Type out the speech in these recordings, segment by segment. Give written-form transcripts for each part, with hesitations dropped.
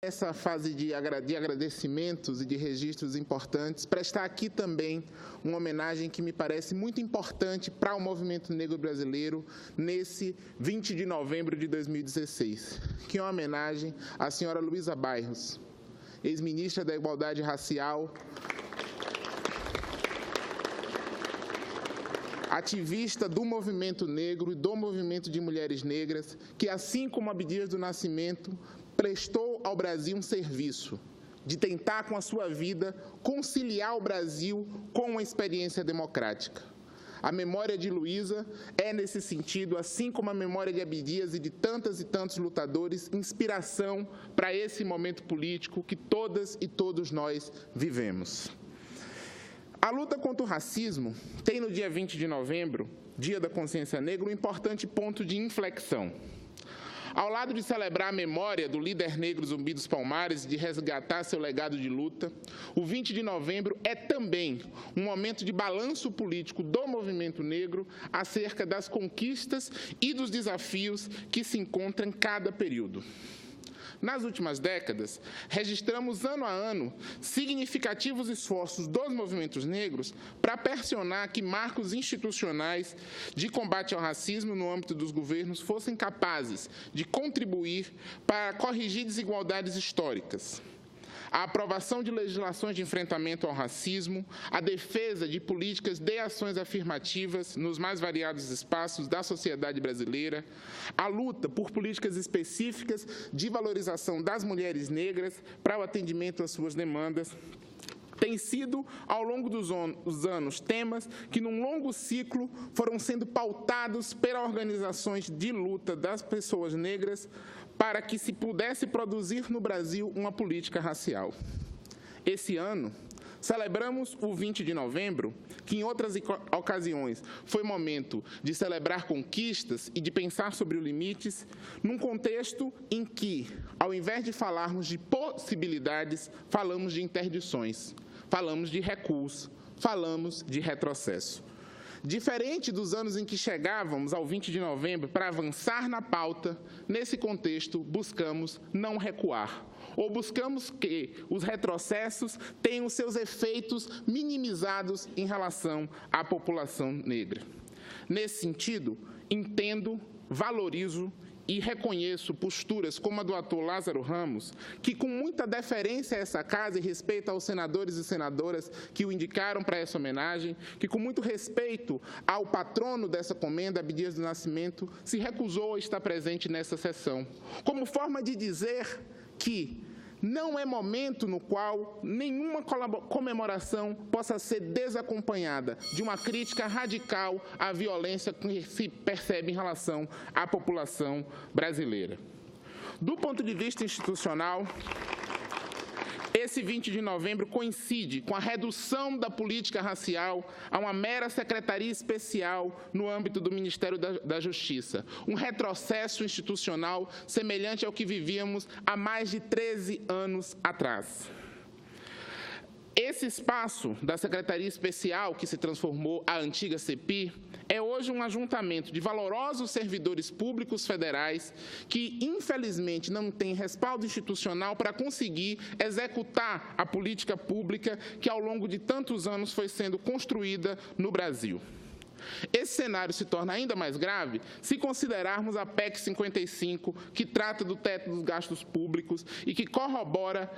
Essa fase de agradecimentos e de registros importantes, prestar aqui também uma homenagem que me parece muito importante para o movimento negro brasileiro nesse 20 de novembro de 2016, que é uma homenagem à senhora Luísa Bairros, ex-ministra da Igualdade Racial, ativista do movimento negro e do movimento de mulheres negras, que, assim como Abdias do Nascimento, prestou ao Brasil um serviço de tentar, com a sua vida, conciliar o Brasil com uma experiência democrática. A memória de Luísa é, nesse sentido, assim como a memória de Abdias e de tantas e tantos lutadores, inspiração para esse momento político que todas e todos nós vivemos. A luta contra o racismo tem, no dia 20 de novembro, Dia da Consciência Negra, um importante ponto de inflexão. Ao lado de celebrar a memória do líder negro Zumbi dos Palmares e de resgatar seu legado de luta, o 20 de novembro é também um momento de balanço político do movimento negro acerca das conquistas e dos desafios que se encontram em cada período. Nas últimas décadas, registramos ano a ano significativos esforços dos movimentos negros para pressionar que marcos institucionais de combate ao racismo no âmbito dos governos fossem capazes de contribuir para corrigir desigualdades históricas. A aprovação de legislações de enfrentamento ao racismo, a defesa de políticas de ações afirmativas nos mais variados espaços da sociedade brasileira, a luta por políticas específicas de valorização das mulheres negras para o atendimento às suas demandas, tem sido, ao longo dos anos, temas que, num longo ciclo, foram sendo pautados pelas organizações de luta das pessoas negras para que se pudesse produzir no Brasil uma política racial. Esse ano, celebramos o 20 de novembro, que em outras ocasiões foi momento de celebrar conquistas e de pensar sobre os limites, num contexto em que, ao invés de falarmos de possibilidades, falamos de interdições, falamos de recuos, falamos de retrocesso. Diferente dos anos em que chegávamos ao 20 de novembro para avançar na pauta, nesse contexto buscamos não recuar, ou buscamos que os retrocessos tenham seus efeitos minimizados em relação à população negra. Nesse sentido, entendo, valorizo e reconheço posturas como a do ator Lázaro Ramos, que com muita deferência a essa casa e respeito aos senadores e senadoras que o indicaram para essa homenagem, que com muito respeito ao patrono dessa comenda, Abdias do Nascimento, se recusou a estar presente nessa sessão, como forma de dizer que não é momento no qual nenhuma comemoração possa ser desacompanhada de uma crítica radical à violência que se percebe em relação à população brasileira. Do ponto de vista institucional, esse 20 de novembro coincide com a redução da política racial a uma mera secretaria especial no âmbito do Ministério da Justiça, um retrocesso institucional semelhante ao que vivíamos há mais de 13 anos atrás. Esse espaço da Secretaria Especial, que se transformou a antiga CEPI, é hoje um ajuntamento de valorosos servidores públicos federais que, infelizmente, não têm respaldo institucional para conseguir executar a política pública que, ao longo de tantos anos, foi sendo construída no Brasil. Esse cenário se torna ainda mais grave se considerarmos a PEC 55, que trata do teto dos gastos públicos e que corrobora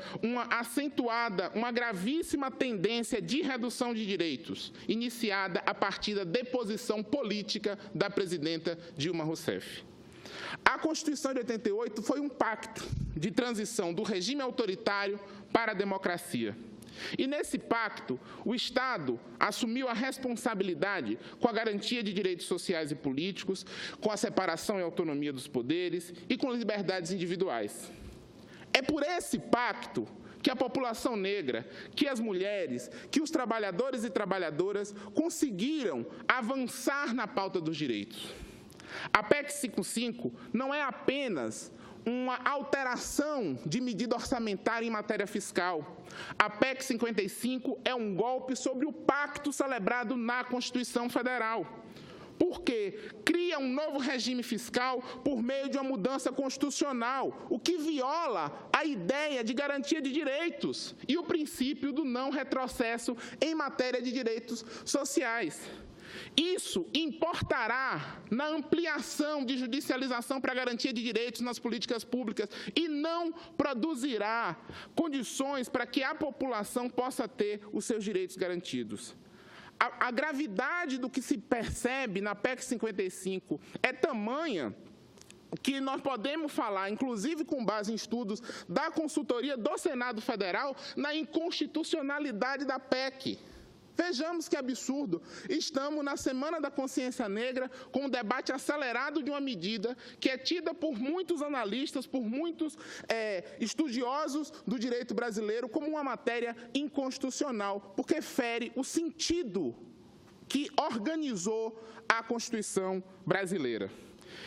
uma gravíssima tendência de redução de direitos, iniciada a partir da deposição política da presidenta Dilma Rousseff. A Constituição de 88 foi um pacto de transição do regime autoritário para a democracia. E nesse pacto, o Estado assumiu a responsabilidade com a garantia de direitos sociais e políticos, com a separação e autonomia dos poderes e com liberdades individuais. É por esse pacto que a população negra, que as mulheres, que os trabalhadores e trabalhadoras conseguiram avançar na pauta dos direitos. A PEC 55 não é apenas uma alteração de medida orçamentária em matéria fiscal. A PEC 55 é um golpe sobre o pacto celebrado na Constituição Federal. porque cria um novo regime fiscal por meio de uma mudança constitucional, o que viola a ideia de garantia de direitos e o princípio do não retrocesso em matéria de direitos sociais. Isso importará na ampliação de judicialização para a garantia de direitos nas políticas públicas e não produzirá condições para que a população possa ter os seus direitos garantidos. A gravidade do que se percebe na PEC 55 é tamanha que nós podemos falar, inclusive com base em estudos da consultoria do Senado Federal, na inconstitucionalidade da PEC. Vejamos que absurdo. Estamos na Semana da Consciência Negra com um debate acelerado de uma medida que é tida por muitos analistas, por muitos estudiosos do direito brasileiro como uma matéria inconstitucional, porque fere o sentido que organizou a Constituição brasileira.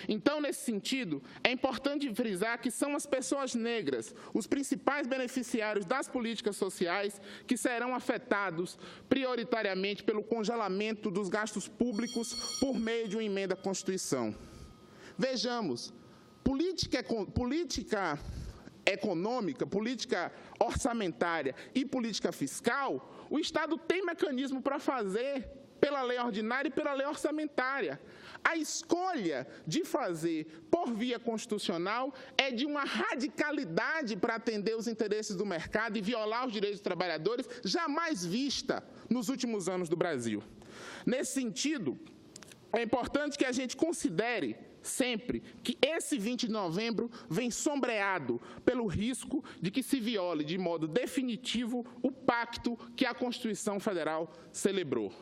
Então, nesse sentido, é importante frisar que são as pessoas negras os principais beneficiários das políticas sociais que serão afetados prioritariamente pelo congelamento dos gastos públicos por meio de uma emenda à Constituição. Vejamos, política econômica, política orçamentária e política fiscal, o Estado tem mecanismo para fazer pela lei ordinária e pela lei orçamentária. A escolha de fazer por via constitucional é de uma radicalidade para atender os interesses do mercado e violar os direitos dos trabalhadores jamais vista nos últimos anos do Brasil. Nesse sentido, é importante que a gente considere sempre que esse 20 de novembro vem sombreado pelo risco de que se viole de modo definitivo o pacto que a Constituição Federal celebrou.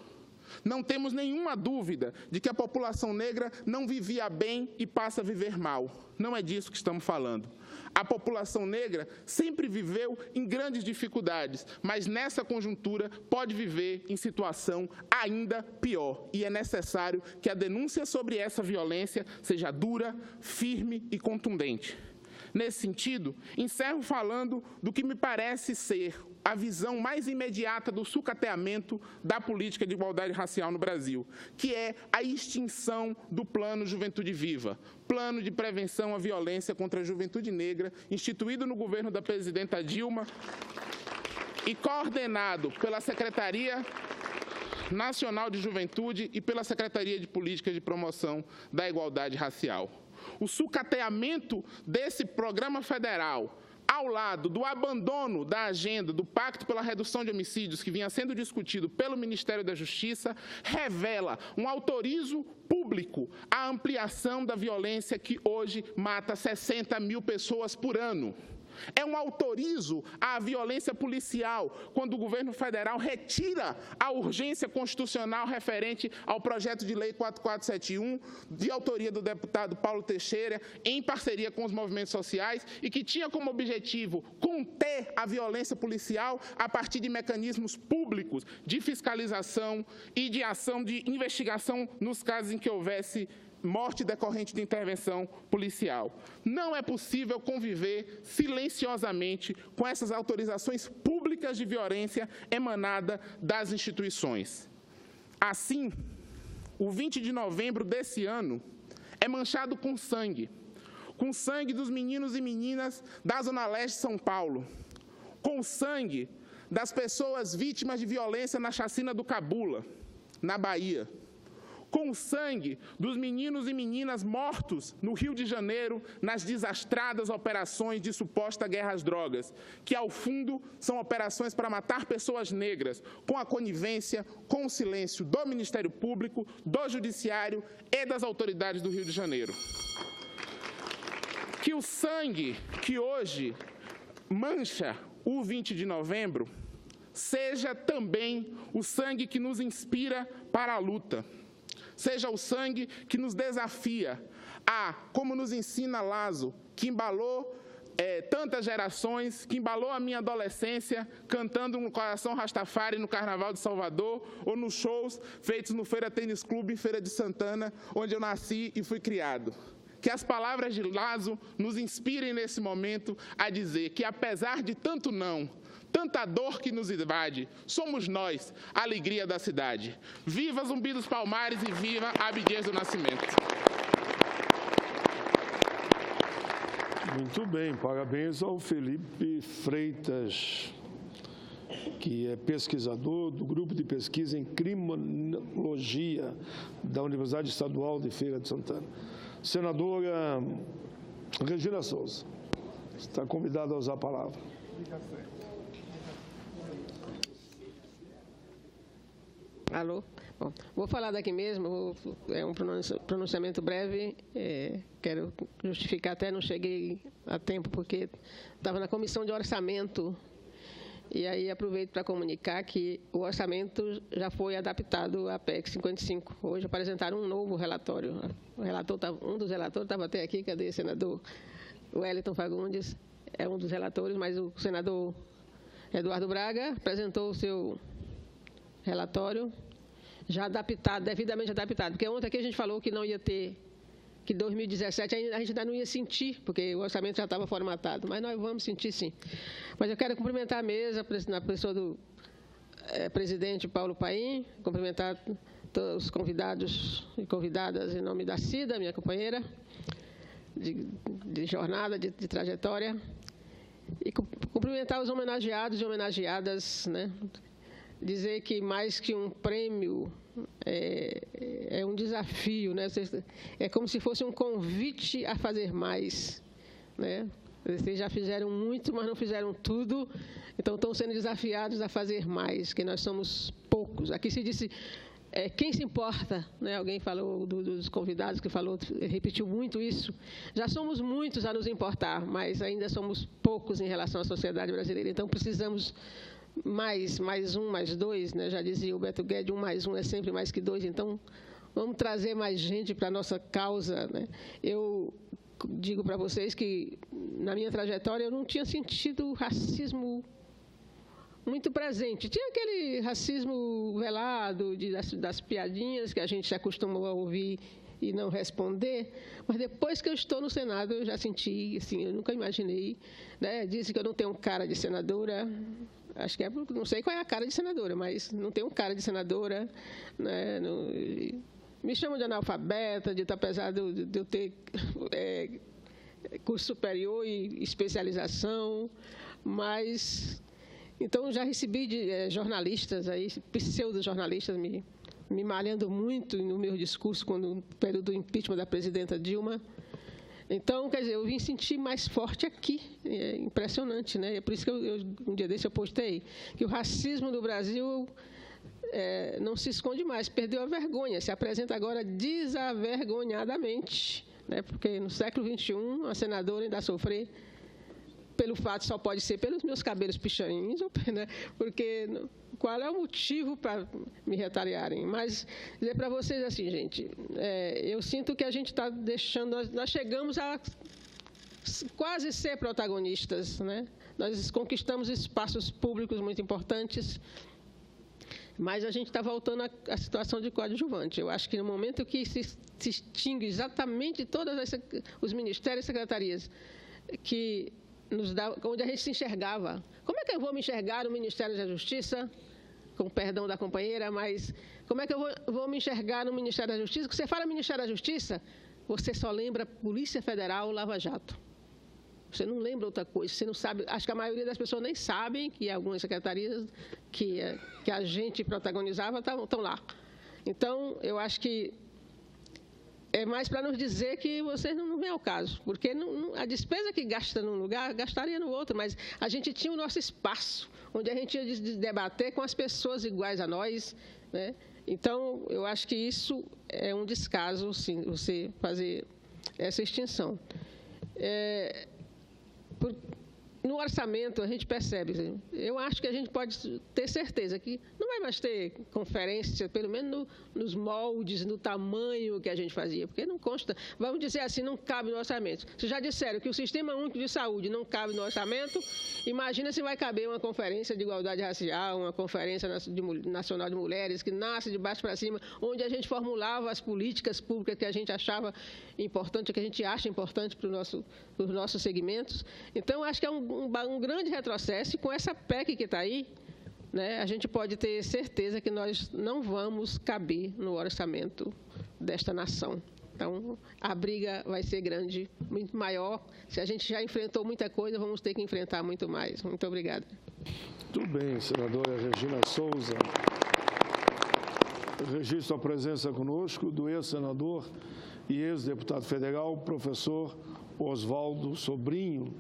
Não temos nenhuma dúvida de que a população negra não vivia bem e passa a viver mal. Não é disso que estamos falando. A população negra sempre viveu em grandes dificuldades, mas nessa conjuntura pode viver em situação ainda pior. E é necessário que a denúncia sobre essa violência seja dura, firme e contundente. Nesse sentido, encerro falando do que me parece ser a visão mais imediata do sucateamento da política de igualdade racial no Brasil, que é a extinção do Plano Juventude Viva, Plano de Prevenção à Violência contra a Juventude Negra, instituído no governo da presidenta Dilma e coordenado pela Secretaria Nacional de Juventude e pela Secretaria de Políticas de Promoção da Igualdade Racial. O sucateamento desse programa federal, ao lado do abandono da agenda do Pacto pela Redução de Homicídios, que vinha sendo discutido pelo Ministério da Justiça, revela um autorizo público à ampliação da violência que hoje mata 60 mil pessoas por ano. É um autorizo à violência policial, quando o governo federal retira a urgência constitucional referente ao projeto de lei 4471, de autoria do deputado Paulo Teixeira, em parceria com os movimentos sociais, e que tinha como objetivo conter a violência policial a partir de mecanismos públicos de fiscalização e de ação de investigação nos casos em que houvesse morte decorrente de intervenção policial. Não é possível conviver silenciosamente com essas autorizações públicas de violência emanada das instituições. Assim, o 20 de novembro desse ano é manchado com sangue dos meninos e meninas da Zona Leste de São Paulo, com o sangue das pessoas vítimas de violência na chacina do Cabula, na Bahia, com o sangue dos meninos e meninas mortos no Rio de Janeiro nas desastradas operações de suposta guerra às drogas, que, ao fundo, são operações para matar pessoas negras, com a conivência, com o silêncio do Ministério Público, do Judiciário e das autoridades do Rio de Janeiro. Que o sangue que hoje mancha o 20 de novembro seja também o sangue que nos inspira para a luta. Seja o sangue que nos desafia a, como nos ensina Lazo, que embalou tantas gerações, que embalou a minha adolescência cantando no Coração Rastafari no Carnaval de Salvador, ou nos shows feitos no Feira Tênis Clube, em Feira de Santana, onde eu nasci e fui criado. que as palavras de Lazo nos inspirem nesse momento a dizer que, apesar de tanto não, tanta dor que nos invade, somos nós a alegria da cidade. Viva Zumbi dos Palmares e viva Abdias do Nascimento. Muito bem, parabéns ao Felipe Freitas, que é pesquisador do Grupo de Pesquisa em Criminologia da Universidade Estadual de Feira de Santana. Senadora Regina Souza, está convidada a usar a palavra. Alô? Bom, vou falar daqui mesmo, é um pronunciamento breve, quero justificar, até não cheguei a tempo, porque estava na comissão de orçamento, e aí aproveito para comunicar que o orçamento já foi adaptado à PEC 55. Hoje apresentaram um novo relatório. Um dos relatores estava até aqui, cadê o senador Wellington Fagundes? É um dos relatores, mas o senador Eduardo Braga apresentou o seu relatório já adaptado, devidamente adaptado, porque ontem aqui a gente falou que não ia ter, que 2017 a gente ainda não ia sentir, porque o orçamento já estava formatado, mas nós vamos sentir sim. Mas eu quero cumprimentar a mesa, na pessoa do presidente Paulo Paim, cumprimentar todos os convidados e convidadas em nome da Cida, minha companheira de jornada, de trajetória, e cumprimentar os homenageados e homenageadas, né? Dizer que mais que um prêmio é um desafio, né? É como se fosse um convite a fazer mais, né? Vocês já fizeram muito, mas não fizeram tudo, então estão sendo desafiados a fazer mais, que nós somos poucos. Aqui se disse, quem se importa, né? Alguém falou dos convidados que falou, repetiu muito isso. Já somos muitos a nos importar, mas ainda somos poucos em relação à sociedade brasileira, então precisamos mais um, mais dois, né? Já dizia o Beto Guedes, 1 mais 1 é sempre mais que 2, então vamos trazer mais gente para a nossa causa, né? Eu digo para vocês que, na minha trajetória, eu não tinha sentido racismo muito presente. Tinha aquele racismo velado, das piadinhas que a gente se acostumou a ouvir e não responder, mas depois que eu estou no Senado, eu já senti, assim, eu nunca imaginei, né? Dizem que eu não tenho cara de senadora, acho que não sei qual é a cara de senadora, mas não tenho cara de senadora, né? Não, me chamam de analfabeta, apesar de eu ter curso superior e especialização, mas então já recebi de jornalistas aí, pseudo-jornalistas me malhando muito no meu discurso no período do impeachment da presidenta Dilma. Então, quer dizer, eu vim sentir mais forte aqui. É impressionante, né? É por isso que um dia desse eu postei que o racismo do Brasil não se esconde mais, perdeu a vergonha, se apresenta agora desavergonhadamente, né? Porque no século XXI, a senadora ainda sofrer pelo fato, só pode ser pelos meus cabelos pichains, né? Porque qual é o motivo para me retaliarem? Mas dizer para vocês assim, gente, eu sinto que a gente está deixando, nós chegamos a quase ser protagonistas, né? Nós conquistamos espaços públicos muito importantes, mas a gente está voltando à situação de coadjuvante. Eu acho que no momento que se extingue exatamente todos os ministérios e secretarias que onde a gente se enxergava. Como é que eu vou me enxergar no Ministério da Justiça, com o perdão da companheira, mas como é que eu vou me enxergar no Ministério da Justiça? Quando você fala Ministério da Justiça, você só lembra Polícia Federal, Lava Jato. Você não lembra outra coisa, você não sabe, acho que a maioria das pessoas nem sabem que algumas secretarias que a gente protagonizava estão lá. Então, eu acho que é mais para nos dizer que vocês não vêm ao caso, porque a despesa que gasta num lugar, gastaria no outro, mas a gente tinha o nosso espaço, onde a gente ia debater com as pessoas iguais a nós, né? Então, eu acho que isso é um descaso, sim, você fazer essa extinção. no orçamento, a gente percebe, eu acho que a gente pode ter certeza que não vai mais ter conferência, pelo menos nos moldes, no tamanho que a gente fazia, porque não consta, vamos dizer assim, não cabe no orçamento. Vocês já disseram que o Sistema Único de Saúde não cabe no orçamento, imagina se vai caber uma conferência de igualdade racial, uma conferência nacional de mulheres, que nasce de baixo para cima, onde a gente formulava as políticas públicas que a gente achava importante, que a gente acha importante para os nossos segmentos. Então, acho que é um grande retrocesso, e com essa PEC que está aí, né, a gente pode ter certeza que nós não vamos caber no orçamento desta nação. Então, a briga vai ser grande, muito maior. Se a gente já enfrentou muita coisa, vamos ter que enfrentar muito mais. Muito obrigada. Muito bem, senadora Regina Souza. Registro a presença conosco do ex-senador e ex-deputado federal, professor Oswaldo Sobrinho,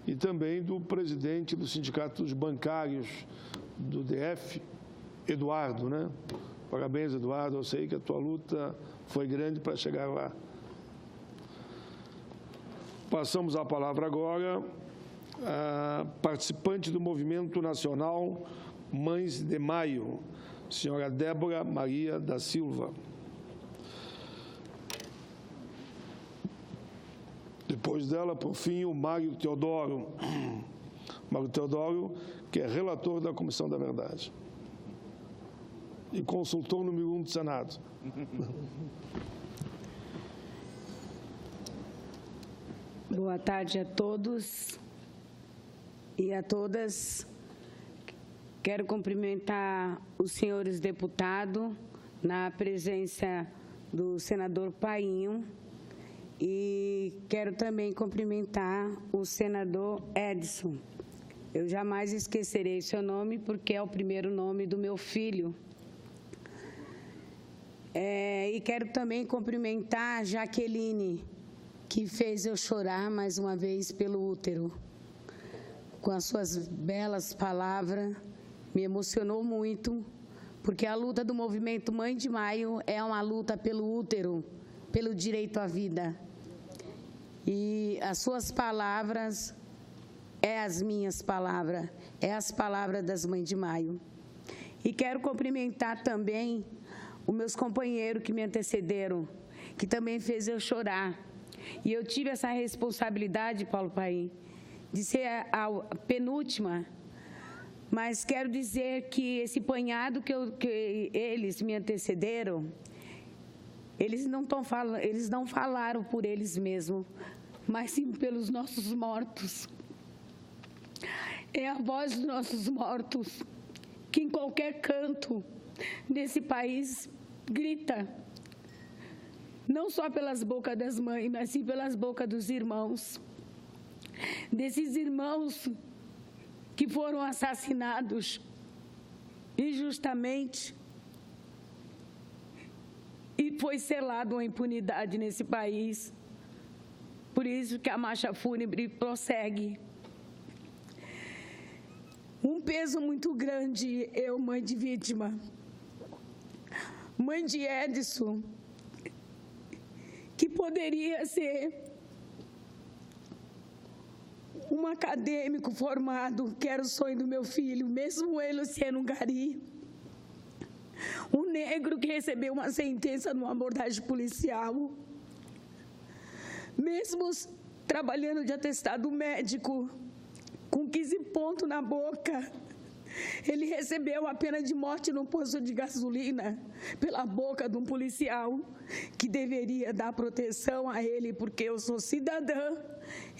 e também do presidente do Sindicato dos Bancários do DF, Eduardo, né? Parabéns, Eduardo, eu sei que a tua luta foi grande para chegar lá. Passamos a palavra agora à participante do Movimento Nacional Mães de Maio, senhora Débora Maria da Silva. Depois dela, por fim, o Mário Teodoro. Mário Teodoro, que é relator da Comissão da Verdade e consultor número 1 do Senado. Boa tarde a todos e a todas. Quero cumprimentar os senhores deputados, na presença do senador Painho, e quero também cumprimentar o senador Edson. Eu jamais esquecerei seu nome, porque é o primeiro nome do meu filho. E quero também cumprimentar a Jaqueline, que fez eu chorar mais uma vez pelo útero. Com as suas belas palavras, me emocionou muito, porque a luta do movimento Mãe de Maio é uma luta pelo útero, pelo direito à vida. E as suas palavras é as minhas palavras, é as palavras das Mães de Maio. E quero cumprimentar também os meus companheiros que me antecederam, que também fez eu chorar. E eu tive essa responsabilidade, Paulo Paim, de ser a penúltima, mas quero dizer que esse punhado que eles me antecederam, eles não falaram por eles mesmos, mas sim pelos nossos mortos. É a voz dos nossos mortos que em qualquer canto desse país grita, não só pelas bocas das mães, mas sim pelas bocas dos irmãos. Desses irmãos que foram assassinados injustamente, e foi selada uma impunidade nesse país. Por isso que a marcha fúnebre prossegue. Um peso muito grande, eu, mãe de vítima, mãe de Edson, que poderia ser um acadêmico formado, que era o sonho do meu filho, mesmo ele sendo um gari. Um negro que recebeu uma sentença numa abordagem policial. Mesmo trabalhando de atestado médico, com 15 pontos na boca, ele recebeu a pena de morte no posto de gasolina pela boca de um policial que deveria dar proteção a ele, porque eu sou cidadã,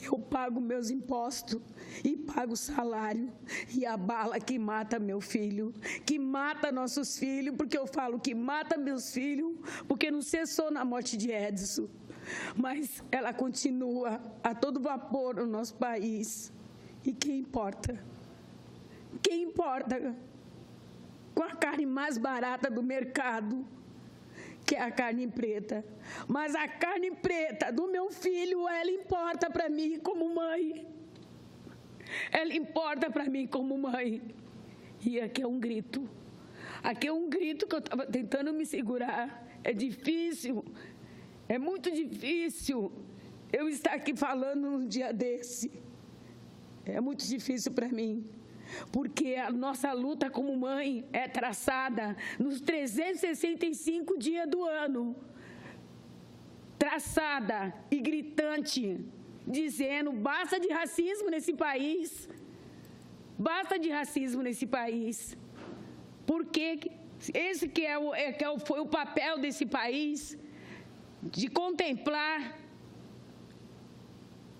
eu pago meus impostos e pago salário. E a bala que mata meu filho, que mata nossos filhos, porque eu falo que mata meus filhos, porque não cessou na morte de Edson, mas ela continua a todo vapor no nosso país. E quem importa? Quem importa com a carne mais barata do mercado, que é a carne preta? Mas a carne preta do meu filho, ela importa para mim como mãe. Ela importa para mim como mãe. E aqui é um grito. Aqui é um grito que eu estava tentando me segurar. É difícil, é muito difícil eu estar aqui falando num dia desse. é muito difícil para mim, porque a nossa luta como mãe é traçada nos 365 dias do ano, traçada e gritante, dizendo: basta de racismo nesse país, basta de racismo nesse país, porque esse foi o papel desse país, de contemplar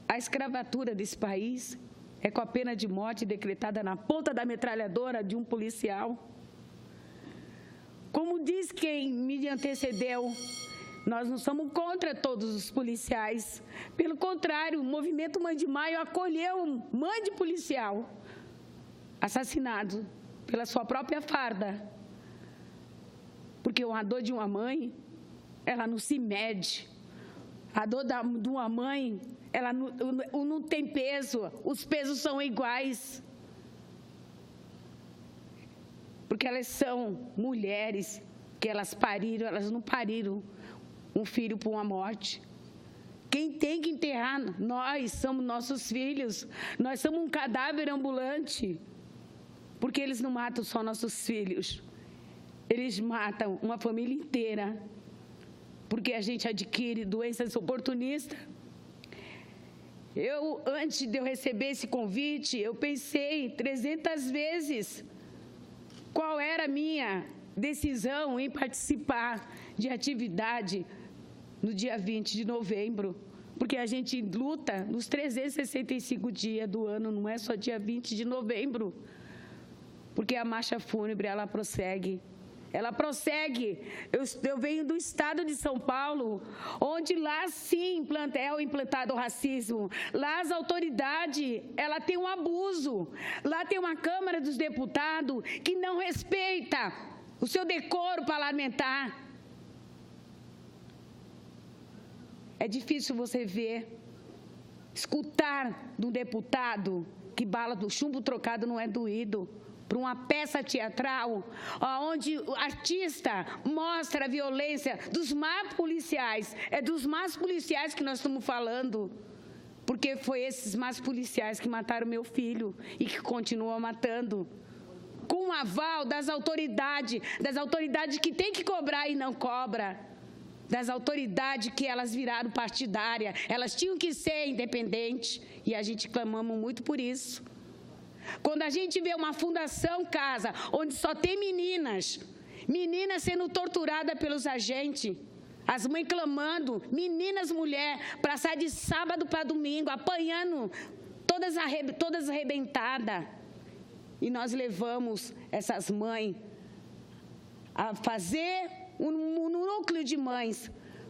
a escravatura desse país, é com a pena de morte decretada na ponta da metralhadora de um policial. Como diz quem me antecedeu, nós não somos contra todos os policiais. Pelo contrário, o movimento Mãe de Maio acolheu mãe de policial assassinado pela sua própria farda. Porque a dor de uma mãe, ela não se mede. A dor de uma mãe, ela não tem peso, os pesos são iguais. Porque elas são mulheres que elas pariram, elas não pariram um filho por uma morte. Quem tem que enterrar, nós somos nossos filhos, nós somos um cadáver ambulante. Porque eles não matam só nossos filhos, eles matam uma família inteira. Porque a gente adquire doenças oportunistas. Antes de eu receber esse convite, eu pensei 300 vezes qual era a minha decisão em participar de atividade no dia 20 de novembro. Porque a gente luta nos 365 dias do ano, não é só dia 20 de novembro. Porque a marcha fúnebre, ela prossegue. Ela prossegue. Eu venho do estado de São Paulo, onde lá sim é implantado o racismo. Lá as autoridades, ela tem um abuso. Lá tem uma Câmara dos Deputados que não respeita o seu decoro parlamentar. É difícil você ver, escutar de um deputado que bala do chumbo trocado não é doído. Para uma peça teatral, onde o artista mostra a violência dos más policiais. É dos más policiais que nós estamos falando, porque foi esses más policiais que mataram meu filho e que continuam matando. Com o aval das autoridades que tem que cobrar e não cobra, das autoridades que elas viraram partidária, elas tinham que ser independentes, e a gente clamamos muito por isso. Quando a gente vê uma fundação casa, onde só tem meninas sendo torturadas pelos agentes, as mães clamando, meninas, mulher, para sair de sábado para domingo, apanhando, todas arrebentadas. E nós levamos essas mães a fazer um núcleo de mães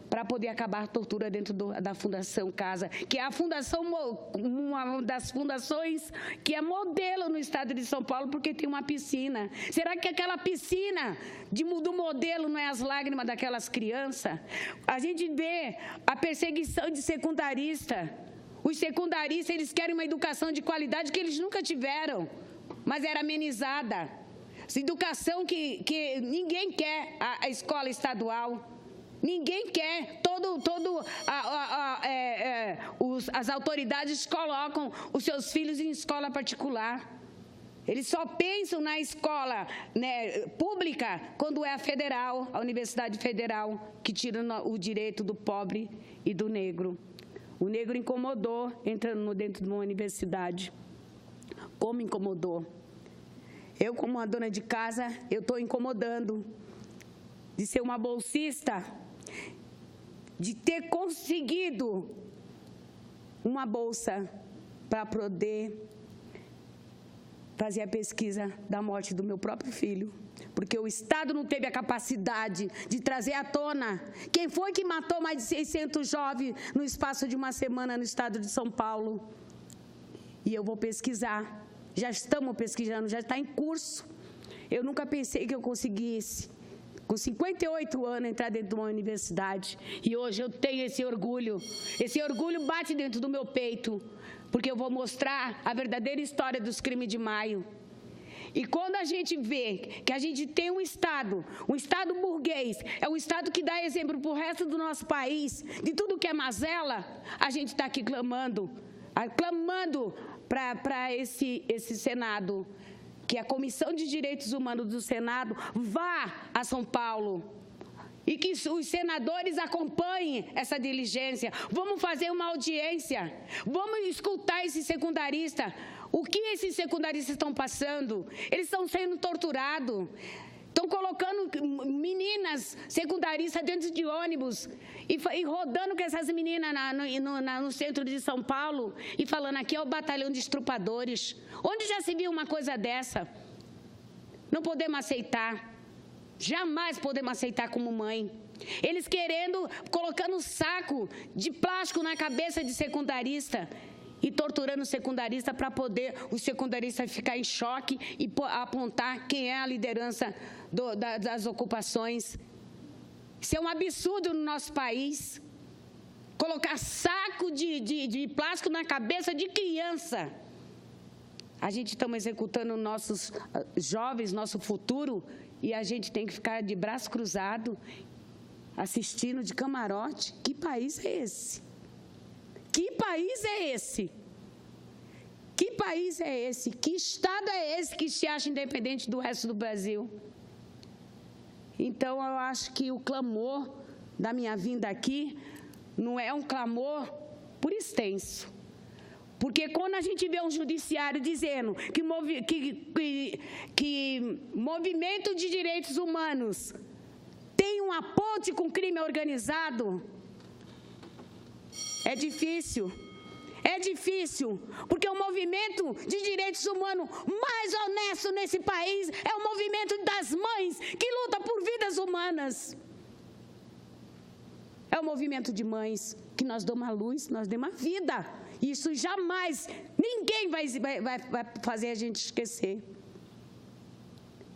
para poder acabar a tortura dentro da Fundação Casa, que é uma das fundações que é modelo no estado de São Paulo, porque tem uma piscina. Será que aquela piscina do modelo não é as lágrimas daquelas crianças? A gente vê a perseguição de secundarista. Os secundaristas, eles querem uma educação de qualidade que eles nunca tiveram, mas era amenizada. Essa educação que ninguém quer, a escola estadual. Ninguém quer, as autoridades colocam os seus filhos em escola particular. Eles só pensam na escola, pública quando é a federal, a Universidade Federal, que tira o direito do pobre e do negro. O negro incomodou entrando dentro de uma universidade. Como incomodou? Eu, como uma dona de casa, eu estou incomodando de ser uma bolsista, de ter conseguido uma bolsa para poder fazer a pesquisa da morte do meu próprio filho, porque o Estado não teve a capacidade de trazer à tona quem foi que matou mais de 600 jovens no espaço de uma semana no estado de São Paulo. E eu vou pesquisar, já estamos pesquisando, já está em curso. Eu nunca pensei que eu conseguisse, com 58 anos, entrar dentro de uma universidade. E hoje eu tenho esse orgulho bate dentro do meu peito, porque eu vou mostrar a verdadeira história dos crimes de maio. E quando a gente vê que a gente tem um Estado burguês, é um Estado que dá exemplo para o resto do nosso país, de tudo que é mazela, a gente está aqui clamando para esse Senado, que a Comissão de Direitos Humanos do Senado vá a São Paulo e que os senadores acompanhem essa diligência. Vamos fazer uma audiência, vamos escutar esse secundarista. O que esses secundaristas estão passando? Eles estão sendo torturados. Estão colocando meninas secundaristas dentro de ônibus e rodando com essas meninas no centro de São Paulo e falando, aqui é o batalhão de estrupadores. Onde já se viu uma coisa dessa? Não podemos aceitar. Jamais podemos aceitar como mãe. Eles colocando um saco de plástico na cabeça de secundarista e torturando o secundarista para poder o secundarista ficar em choque e apontar quem é a liderança das ocupações. Isso é um absurdo no nosso país. Colocar saco de plástico na cabeça de criança. A gente está executando nossos jovens, nosso futuro, e a gente tem que ficar de braço cruzado, assistindo de camarote. Que país é esse? Que país é esse? Que país é esse? Que estado é esse que se acha independente do resto do Brasil? Então, eu acho que o clamor da minha vinda aqui não é um clamor por extenso. Porque quando a gente vê um judiciário dizendo que movimento de direitos humanos tem uma ponte com crime organizado, é difícil. É difícil, porque o movimento de direitos humanos mais honesto nesse país é o movimento das mães que luta por vidas humanas. É o movimento de mães que nós damos a luz, nós damos a vida. Isso jamais, ninguém vai fazer a gente esquecer.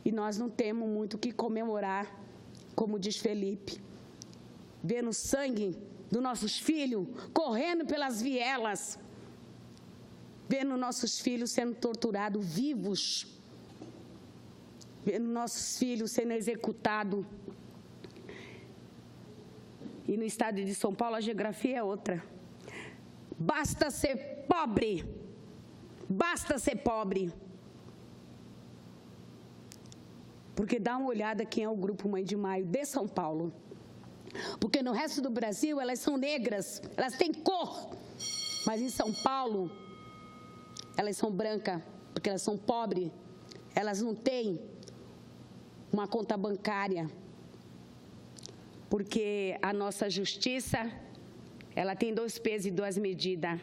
E nós não temos muito o que comemorar, como diz Felipe, vendo sangue dos nossos filhos correndo pelas vielas, vendo nossos filhos sendo torturados vivos, vendo nossos filhos sendo executados. E no estado de São Paulo a geografia é outra. Basta ser pobre, basta ser pobre. Porque dá uma olhada quem é o Grupo Mãe de Maio de São Paulo. Porque no resto do Brasil elas são negras, elas têm cor. Mas em São Paulo, elas são brancas, porque elas são pobres. Elas não têm uma conta bancária. Porque a nossa justiça, ela tem 2 pesos e 2 medidas.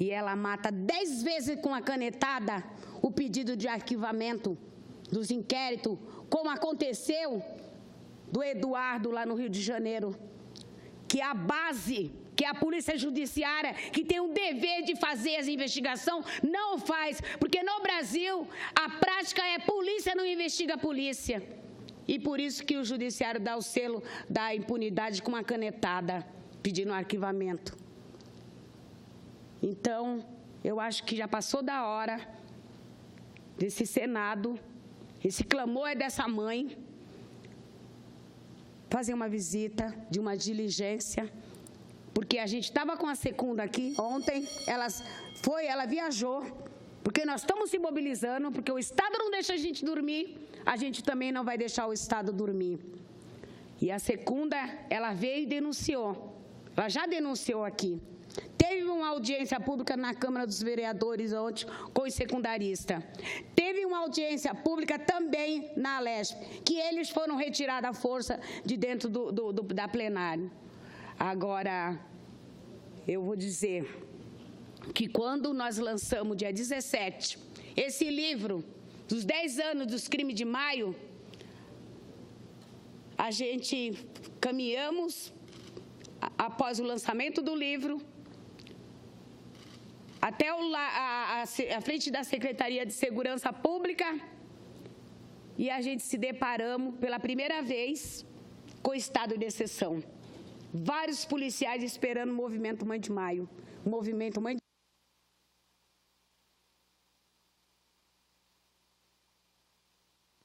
E ela mata 10 vezes com a canetada o pedido de arquivamento dos inquéritos, como aconteceu do Eduardo lá no Rio de Janeiro, que a base, que a Polícia Judiciária, que tem o dever de fazer as investigações, não faz, porque no Brasil a prática é polícia não investiga polícia. E por isso que o Judiciário dá o selo da impunidade com uma canetada, pedindo arquivamento. Então, eu acho que já passou da hora desse Senado, esse clamor é dessa mãe, fazer uma visita de uma diligência, porque a gente estava com a Secunda aqui ontem, ela viajou, porque nós estamos se mobilizando, porque o Estado não deixa a gente dormir, a gente também não vai deixar o Estado dormir. E a Secunda, ela veio e denunciou, ela já denunciou aqui. Teve uma audiência pública na Câmara dos Vereadores ontem com os secundaristas. Teve uma audiência pública também na Alesp, que eles foram retirados à força de dentro da plenária. Agora, eu vou dizer que quando nós lançamos, dia 17, esse livro dos 10 anos dos crimes de maio, a gente caminhamos, após o lançamento do livro, até a frente da Secretaria de Segurança Pública, e a gente se deparamos pela primeira vez com o estado de exceção. Vários policiais esperando o movimento Mãe de Maio. O movimento Mãe de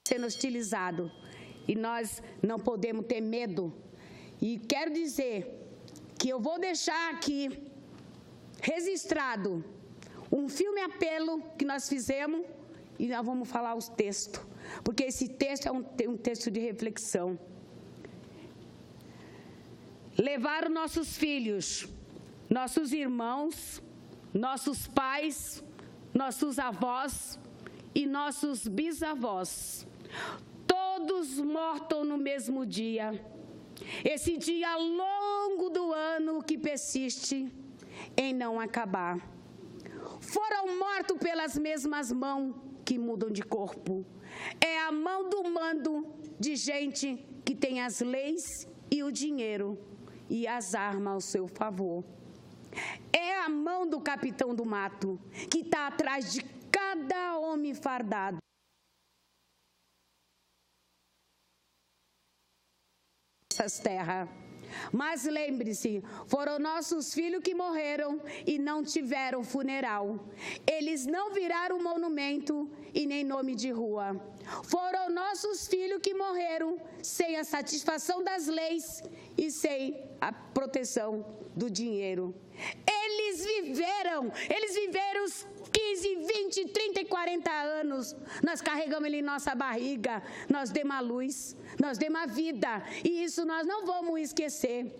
sendo hostilizado. E nós não podemos ter medo. E quero dizer que eu vou deixar aqui registrado Um filme apelo que nós fizemos e nós vamos falar os textos, porque esse texto é um texto de reflexão. Levar os nossos filhos, nossos irmãos, nossos pais, nossos avós e nossos bisavós, todos mortos no mesmo dia. Esse dia longo do ano que persiste em não acabar. Foram mortos pelas mesmas mãos que mudam de corpo. É a mão do mando de gente que tem as leis e o dinheiro e as armas ao seu favor. É a mão do capitão do mato que está atrás de cada homem fardado. Essas terras. Mas lembre-se, foram nossos filhos que morreram e não tiveram funeral. Eles não viraram monumento e nem nome de rua. Foram nossos filhos que morreram sem a satisfação das leis e sem a proteção do dinheiro. Eles viveram os 15, 20, 30 e 40 anos. Nós carregamos ele em nossa barriga, nós demos a luz, nós demos a vida, e isso nós não vamos esquecer.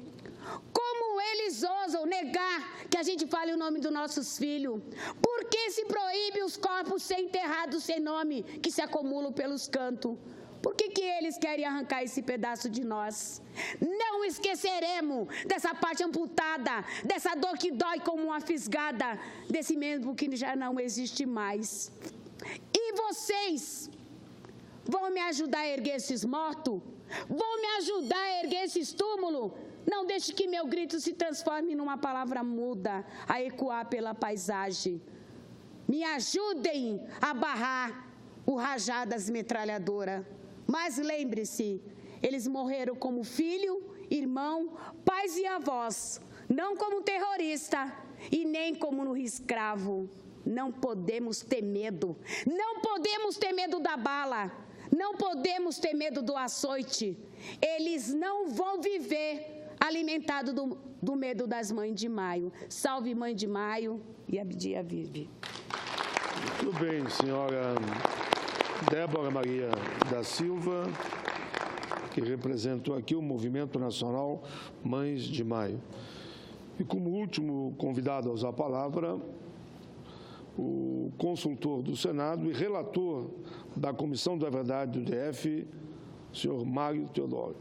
Como eles ousam negar que a gente fale o nome dos nossos filhos? Por que se proíbe os corpos ser enterrados sem nome, que se acumulam pelos cantos? Por que eles querem arrancar esse pedaço de nós? Não esqueceremos dessa parte amputada, dessa dor que dói como uma fisgada, desse membro que já não existe mais. E vocês vão me ajudar a erguer esses mortos? Vão me ajudar a erguer esses túmulos? Não deixe que meu grito se transforme numa palavra muda, a ecoar pela paisagem. Me ajudem a barrar o rajar das metralhadoras. Mas lembre-se, eles morreram como filho, irmão, pais e avós, não como terrorista e nem como no escravo. Não podemos ter medo, não podemos ter medo da bala, não podemos ter medo do açoite. Eles não vão viver alimentados do medo das mães de maio. Salve Mãe de Maio e Abdia vive. Muito bem, senhora Débora Maria da Silva, que representou aqui o Movimento Nacional Mães de Maio. E como último convidado a usar a palavra, o consultor do Senado e relator da Comissão da Verdade do DF, senhor Mário Teodoro.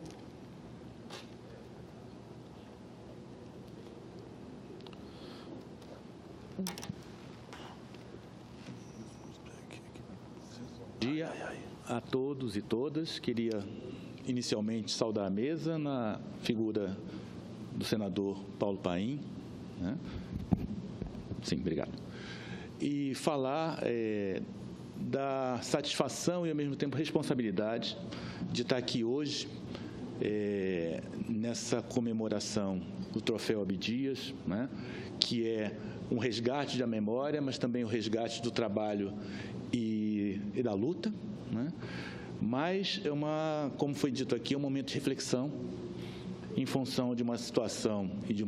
Bom dia a todos e todas. Queria inicialmente saudar a mesa na figura do senador Paulo Paim, né? Sim, obrigado. E falar da satisfação e, ao mesmo tempo, responsabilidade de estar aqui hoje, nessa comemoração do Troféu Abdias, né? Que é um resgate da memória, mas também o resgate do trabalho e da luta, né? Mas como foi dito aqui, é um momento de reflexão em função de uma situação e de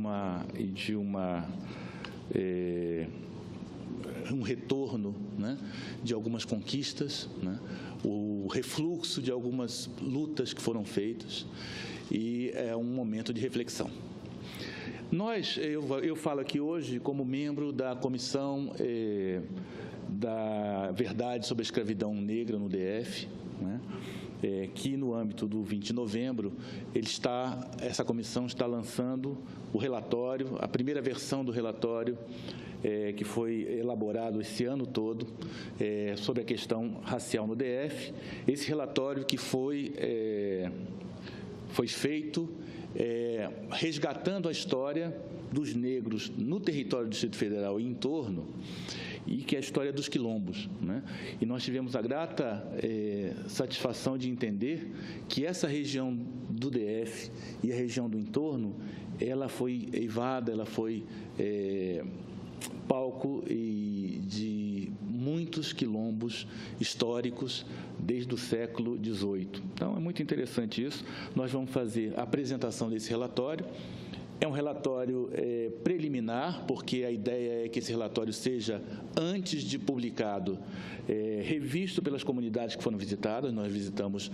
um retorno, né, de algumas conquistas, né, o refluxo de algumas lutas que foram feitas, e é um momento de reflexão. Eu falo aqui hoje como membro da Comissão da Verdade sobre a Escravidão Negra no DF, né, que no âmbito do 20 de novembro, essa comissão está lançando o relatório, a primeira versão do relatório que foi elaborado esse ano todo sobre a questão racial no DF. Esse relatório que foi feito resgatando a história dos negros no território do Distrito Federal e em torno, e que é a história dos quilombos, né? E nós tivemos a grata satisfação de entender que essa região do DF e a região do entorno, ela foi eivada, ela foi palco de muitos quilombos históricos desde o século XVIII. Então, é muito interessante isso. Nós vamos fazer a apresentação desse relatório É um relatório preliminar, porque a ideia é que esse relatório seja, antes de publicado, revisto pelas comunidades que foram visitadas. Nós visitamos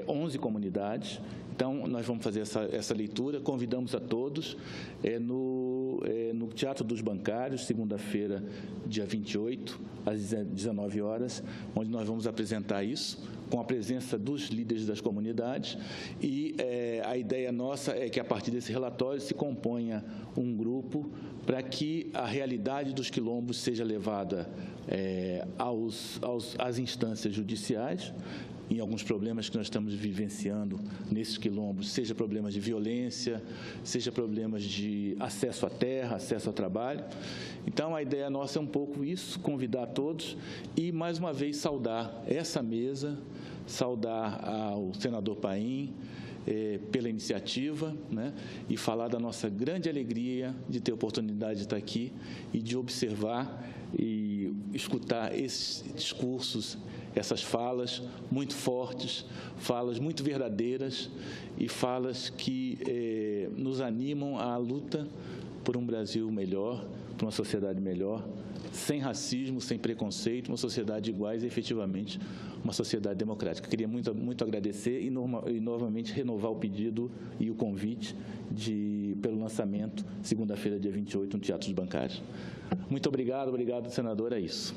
11 comunidades, então nós vamos fazer essa leitura. Convidamos a todos no Teatro dos Bancários, segunda-feira, dia 28, às 19 horas, onde nós vamos apresentar isso, com a presença dos líderes das comunidades, e a ideia nossa é que, a partir desse relatório, se componha um grupo para que a realidade dos quilombos seja levada às instâncias judiciais, em alguns problemas que nós estamos vivenciando nesses quilombos, seja problemas de violência, seja problemas de acesso à terra, acesso ao trabalho. Então, a ideia nossa é um pouco isso, convidar a todos e, mais uma vez, saudar essa mesa, saudar ao senador Paim pela iniciativa, né, e falar da nossa grande alegria de ter a oportunidade de estar aqui e de observar e escutar esses discursos, essas falas muito fortes, falas muito verdadeiras e falas que nos animam à luta por um Brasil melhor, por uma sociedade melhor, sem racismo, sem preconceito, uma sociedade de iguais e, efetivamente, uma sociedade democrática. Queria muito agradecer e novamente renovar o pedido e o convite pelo lançamento, segunda-feira, dia 28, no Teatro dos Bancários. Muito obrigado, senador, é isso.